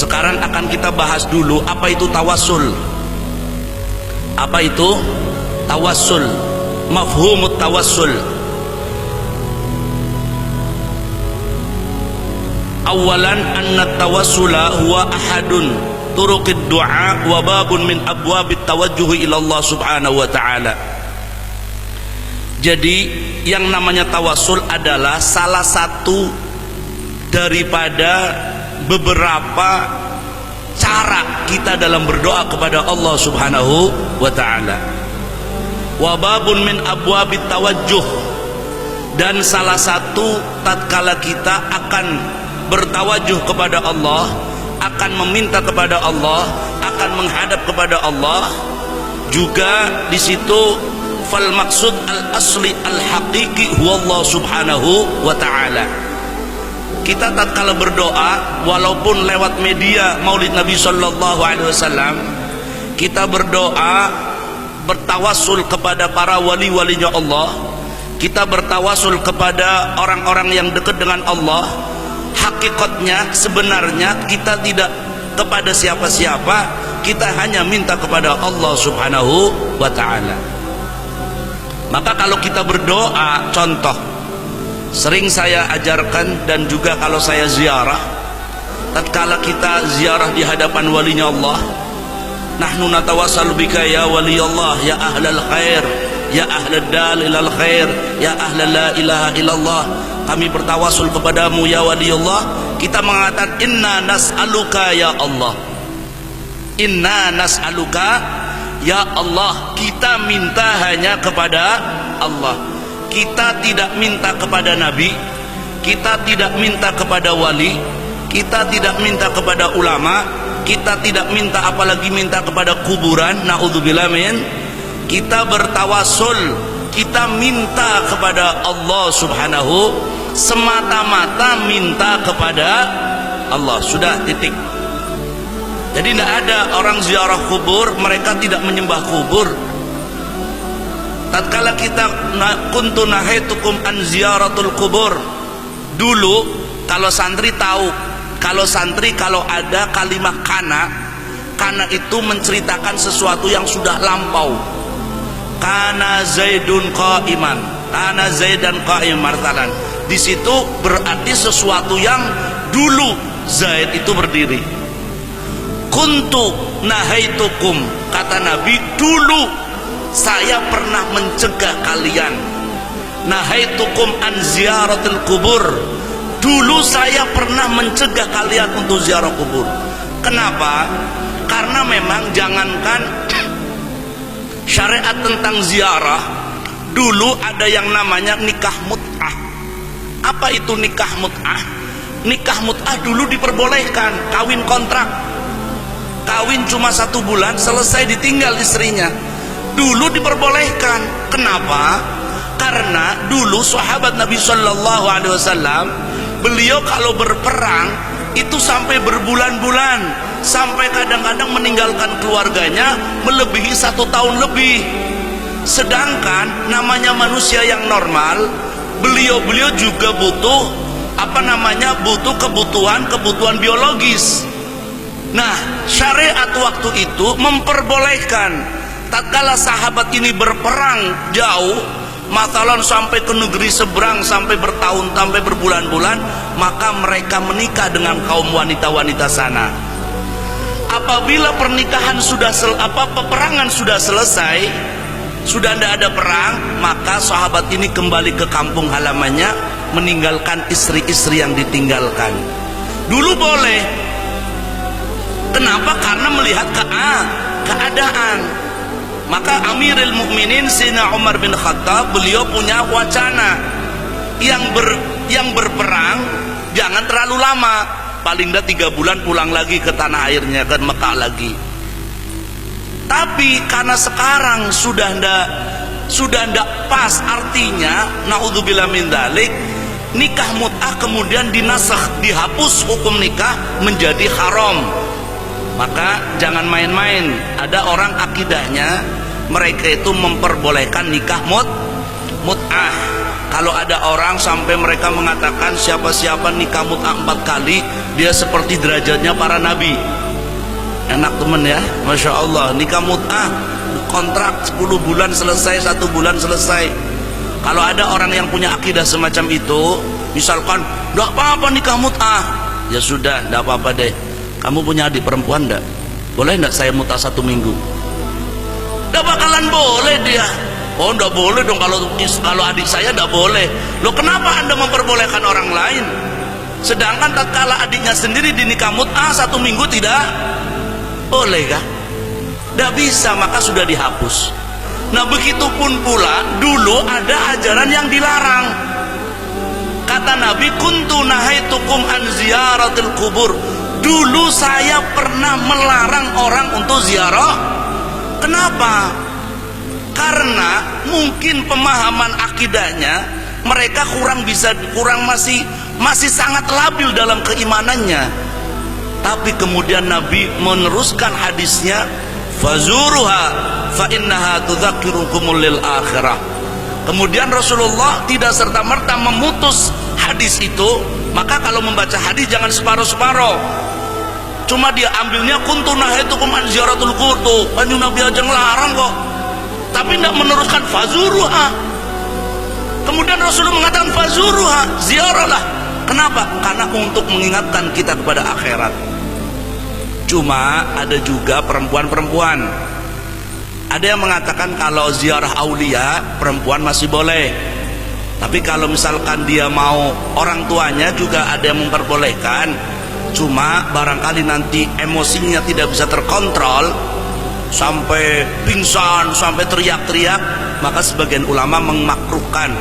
Sekarang akan kita bahas dulu apa itu tawassul. Apa itu tawassul? Mafhumut tawassul. Awalan anna tawassula huwa ahadun turuqid du'a wa babun min abwabit tawajjuh ila Allah subhanahu wa ta'ala. Jadi yang namanya tawassul adalah salah satu daripada beberapa cara kita dalam berdoa kepada Allah subhanahu wa ta'ala. Wa babun min abwabit tawajjuh, dan salah satu tatkala kita akan bertawajuh kepada Allah, akan meminta kepada Allah, akan menghadap kepada Allah, juga di situ fal maksud al asli al haqiqi huwa Allah subhanahu wa ta'ala. Kita tatkala berdoa walaupun lewat media Maulid Nabi sallallahu alaihi wasallam, kita berdoa bertawassul kepada para wali-walinya Allah, kita bertawassul kepada orang-orang yang dekat dengan Allah. Hakikatnya sebenarnya kita tidak kepada siapa-siapa, kita hanya minta kepada Allah subhanahu wa ta'ala. Maka kalau kita berdoa, contoh sering saya ajarkan dan juga kalau saya ziarah, tatkala kita ziarah di hadapan walinya Allah, nahnu natawassalu bika ya wali Allah ya ahlal khair ya ahlad dal ilal khair ya ahlal la ilaha illallah, kami bertawasul kepadamu ya wali Allah. Kita mengatakan inna nas'aluka ya Allah, inna nas'aluka ya Allah, kita minta hanya kepada Allah. Kita tidak minta kepada Nabi, kita tidak minta kepada wali, kita tidak minta kepada ulama, kita tidak minta apalagi minta kepada kuburan, naudzubillah min. Kita bertawassul, kita minta kepada Allah subhanahu, semata-mata minta kepada Allah, sudah, titik. Jadi tidak ada orang ziarah kubur mereka tidak menyembah kubur. Tatkala kita kuntu nahaitukum an ziyaratul kubur, dulu kalau santri tahu, kalau ada kalimat kana itu menceritakan sesuatu yang sudah lampau. Kana zaidun qa'iman, kana zaidan qa'iman martalan, di situ berarti sesuatu yang dulu Zaid itu berdiri. Kuntu nahaitukum, kata Nabi, dulu saya pernah mencegah kalian. Nahaitukum an ziyaratul kubur, dulu saya pernah mencegah kalian untuk ziarah kubur. Kenapa? Karena memang jangankan syariat tentang ziarah, dulu ada yang namanya nikah mut'ah. Apa itu nikah mut'ah? Nikah mut'ah dulu diperbolehkan, kawin kontrak, kawin cuma 1 bulan selesai ditinggal istrinya, dulu diperbolehkan. Kenapa? Karena dulu sahabat Nabi Shallallahu Alaihi Wasallam, beliau kalau berperang itu sampai berbulan-bulan, sampai kadang-kadang meninggalkan keluarganya melebihi 1 tahun lebih. Sedangkan namanya manusia yang normal, beliau juga butuh butuh kebutuhan biologis. Nah, syariat waktu itu memperbolehkan tatkala sahabat ini berperang jauh, masalah sampai ke negeri seberang, sampai bertahun, sampai berbulan-bulan, maka mereka menikah dengan kaum wanita-wanita sana. Apabila pernikahan peperangan sudah selesai, sudah tidak ada perang, maka sahabat ini kembali ke kampung halamannya, meninggalkan istri-istri yang ditinggalkan. Dulu boleh. Kenapa? Karena melihat keadaan. Maka Amirul Mukminin Sayyidina Umar bin Khattab, beliau punya wacana yang berperang jangan terlalu lama, paling tidak 3 bulan pulang lagi ke tanah airnya, ke Mekah lagi. Tapi karena sekarang sudah ndak pas, artinya naudzubillah min dzalik, nikah mut'ah kemudian dinasakh, dihapus hukum nikah menjadi haram. Maka jangan main-main. Ada orang akidahnya mereka itu memperbolehkan nikah mut'ah. kalau ada orang sampai mereka mengatakan siapa-siapa nikah mut'ah 4 kali dia seperti derajatnya para nabi. Enak temen ya, Masya Allah. Nikah mut'ah kontrak 10 bulan selesai, 1 bulan selesai. Kalau ada orang yang punya akidah semacam itu, misalkan enggak apa-apa nikah mut'ah, ya sudah, enggak apa-apa deh. Kamu punya adik perempuan enggak? Boleh enggak saya mut'ah 1 minggu? Enggak bakalan boleh dia. Oh enggak boleh dong, kalau adik saya enggak boleh. Loh kenapa Anda memperbolehkan orang lain? Sedangkan tatkala adiknya sendiri dinikah mut'ah 1 minggu tidak boleh kah? Enggak bisa, maka sudah dihapus. Nah begitupun pula dulu ada ajaran yang dilarang. Kata Nabi, kuntu nahaitukum an ziyaratil kubur. Dulu saya pernah melarang orang untuk ziarah. Kenapa? Karena mungkin pemahaman akidahnya mereka masih sangat labil dalam keimanannya. Tapi kemudian Nabi meneruskan hadisnya, fazuruha fa innaha tudzakirukumul lil akhirah. Kemudian Rasulullah tidak serta-merta memutus hadis itu. Maka kalau membaca hadis jangan separuh-separuh. Cuma dia ambilnya kuntu nahaitukum an ziyaratul qubur, tuh Kanjeng Nabi aja ngelarang kok, tapi tidak meneruskan fazuruha. Kemudian Rasulullah mengatakan fazuruha, ziarahlah. Kenapa? Karena untuk mengingatkan kita kepada akhirat. Cuma ada juga perempuan-perempuan, ada yang mengatakan kalau ziarah aulia perempuan masih boleh. Tapi kalau misalkan dia mau orang tuanya juga ada yang memperbolehkan. Cuma barangkali nanti emosinya tidak bisa terkontrol sampai pingsan, sampai teriak-teriak, maka sebagian ulama memakruhkan.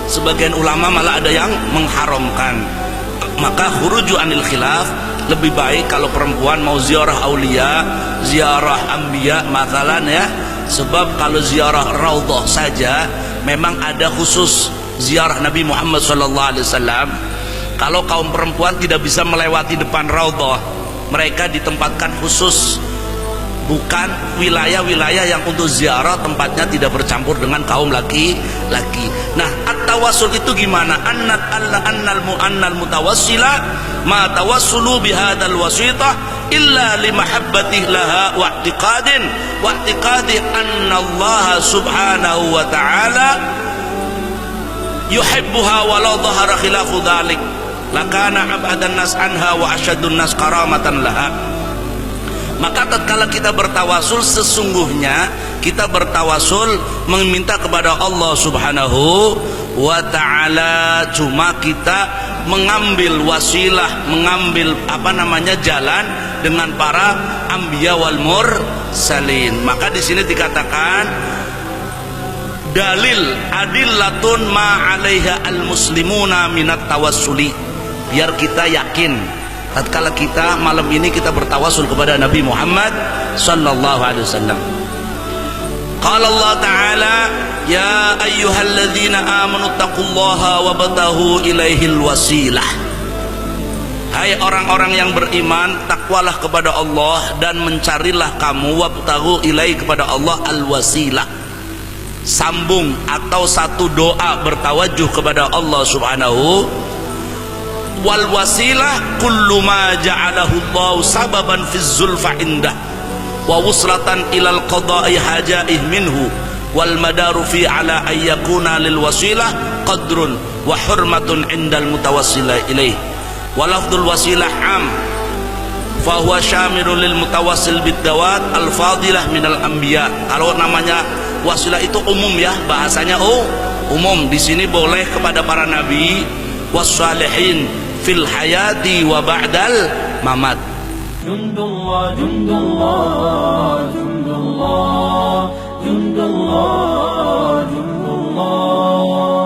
Sebagian ulama malah ada yang mengharamkan. Maka khuruju anil khilaf, lebih baik kalau perempuan mau ziarah aulia, ziarah anbiya mathalan ya. Sebab kalau ziarah raudhah saja memang ada khusus ziarah Nabi Muhammad SAW. Kalau kaum perempuan tidak bisa melewati depan raudhah, mereka ditempatkan khusus, bukan wilayah-wilayah yang untuk ziarah tempatnya tidak bercampur dengan kaum laki-laki. Nah, at-tawassul itu gimana? Annal mutawassila ma tawassulu bihadzal wasitah illa limahabbatih laha wa i'tiqadi anna Allah subhanahu wa ta'ala yuhibbuha walau dhahara khilafu dhalik lakana ab'adan nas anha wa asyadun nas karamatan laha. Maka tatkala kita bertawasul, sesungguhnya kita bertawasul meminta kepada Allah subhanahu wa ta'ala, cuma kita mengambil wasilah, mengambil jalan dengan para anbiya wal mursalin. Maka di sini dikatakan dalil adillatun ma 'alaiha al muslimuna minat tawassuli, biar kita yakin tatkala kita malam ini kita bertawasul kepada Nabi Muhammad sallallahu alaihi wasallam. Qala Allah Ta'ala, ya ayyuhalladzina amanu taqullaha wabtaghu ilaihil wasilah. Hai orang-orang yang beriman, takwalah kepada Allah dan mencarilah kamu wabtaghu ilaihi kepada Allah al-wasilah. Sambung atau satu doa bertawajuh kepada Allah subhanahu. Wal wasilah kullu ma ja'alahu Allah sababan fi zulfa indah wa wuslatan ilal qada'i hajaih minhu wal madaru fi ala ayyakuna lil wasilah qadrun wa hurmatun indal mutawassila ilaih. Wa lafdul wasilah am fa huwa syamilun lil mutawassil bid-dawat al fadilah minal anbiya. Kalau namanya wasilah itu umum ya, bahasanya umum. Di sini boleh kepada para nabi wassalihin fil hayati wa ba'dal mamat. Jundullah, jundullah, jundullah, jundullah, jundullah.